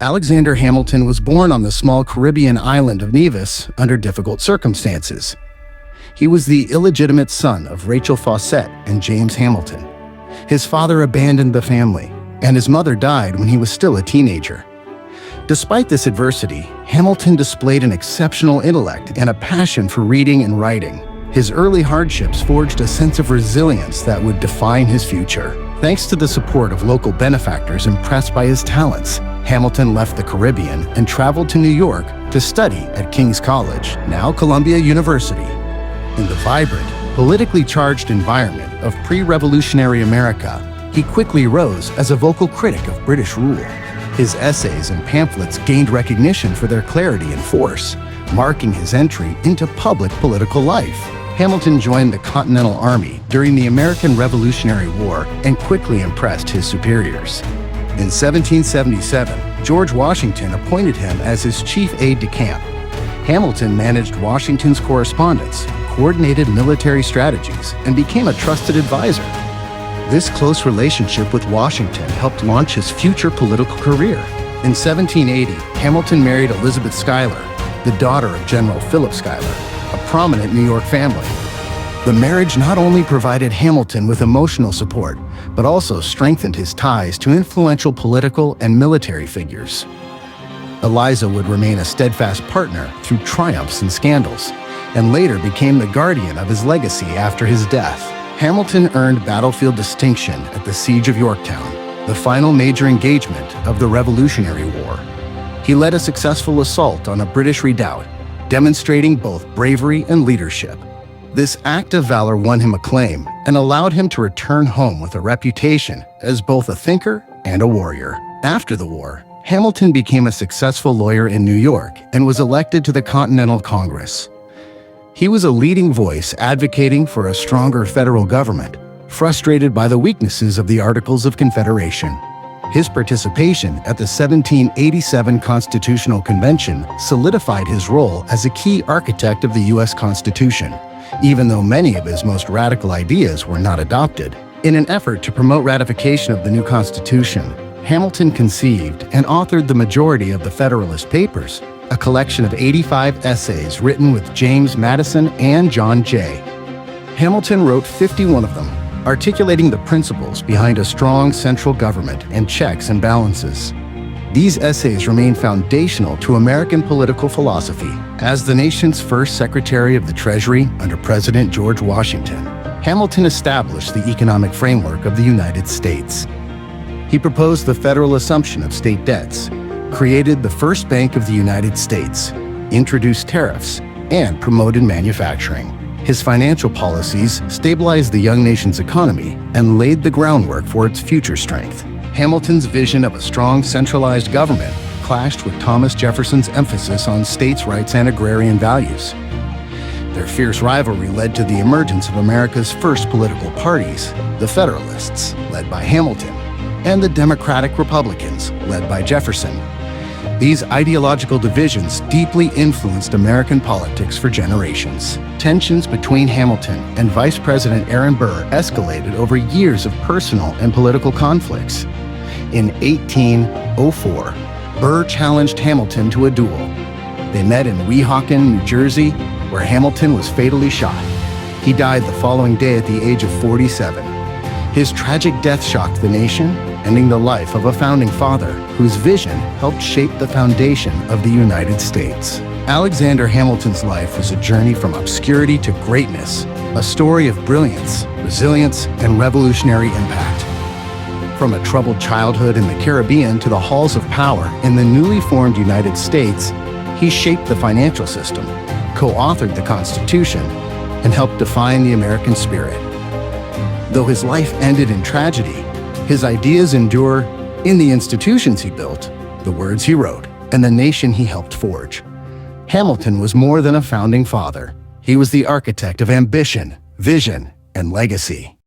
Alexander Hamilton was born on the small Caribbean island of Nevis under difficult circumstances. He was the illegitimate son of Rachel Fawcett and James Hamilton. His father abandoned the family, and his mother died when he was still a teenager. Despite this adversity, Hamilton displayed an exceptional intellect and a passion for reading and writing. His early hardships forged a sense of resilience that would define his future. Thanks to the support of local benefactors impressed by his talents, Hamilton left the Caribbean and traveled to New York to study at King's College, now Columbia University. In the vibrant, politically charged environment of pre-revolutionary America, he quickly rose as a vocal critic of British rule. His essays and pamphlets gained recognition for their clarity and force, marking his entry into public political life. Hamilton joined the Continental Army during the American Revolutionary War and quickly impressed his superiors. In 1777, George Washington appointed him as his chief aide-de-camp. Hamilton managed Washington's correspondence, coordinated military strategies, and became a trusted advisor. This close relationship with Washington helped launch his future political career. In 1780, Hamilton married Elizabeth Schuyler, the daughter of General Philip Schuyler, a prominent New York family. The marriage not only provided Hamilton with emotional support, but also strengthened his ties to influential political and military figures. Eliza would remain a steadfast partner through triumphs and scandals, and later became the guardian of his legacy after his death. Hamilton earned battlefield distinction at the Siege of Yorktown, the final major engagement of the Revolutionary War. He led a successful assault on a British redoubt, demonstrating both bravery and leadership. This act of valor won him acclaim and allowed him to return home with a reputation as both a thinker and a warrior. After the war, Hamilton became a successful lawyer in New York and was elected to the Continental Congress. He was a leading voice advocating for a stronger federal government, frustrated by the weaknesses of the Articles of Confederation. His participation at the 1787 Constitutional Convention solidified his role as a key architect of the U.S. Constitution, even though many of his most radical ideas were not adopted. In an effort to promote ratification of the new Constitution, Hamilton conceived and authored the majority of the Federalist Papers, a collection of 85 essays written with James Madison and John Jay. Hamilton wrote 51 of them, articulating the principles behind a strong central government and checks and balances. These essays remain foundational to American political philosophy. As the nation's first Secretary of the Treasury under President George Washington, Hamilton established the economic framework of the United States. He proposed the federal assumption of state debts, created the first bank of the United States, introduced tariffs, and promoted manufacturing. His financial policies stabilized the young nation's economy and laid the groundwork for its future strength. Hamilton's vision of a strong centralized government clashed with Thomas Jefferson's emphasis on states' rights and agrarian values. Their fierce rivalry led to the emergence of America's first political parties, the Federalists, led by Hamilton, and the Democratic Republicans, led by Jefferson. These ideological divisions deeply influenced American politics for generations. Tensions between Hamilton and Vice President Aaron Burr escalated over years of personal and political conflicts. In 1804, Burr challenged Hamilton to a duel. They met in Weehawken, New Jersey, where Hamilton was fatally shot. He died the following day at the age of 47. His tragic death shocked the nation, ending the life of a founding father whose vision helped shape the foundation of the United States. Alexander Hamilton's life was a journey from obscurity to greatness, a story of brilliance, resilience, and revolutionary impact. From a troubled childhood in the Caribbean to the halls of power in the newly formed United States, he shaped the financial system, co-authored the Constitution, and helped define the American spirit. Though his life ended in tragedy, his ideas endure in the institutions he built, the words he wrote, and the nation he helped forge. Hamilton was more than a founding father. He was the architect of ambition, vision, and legacy.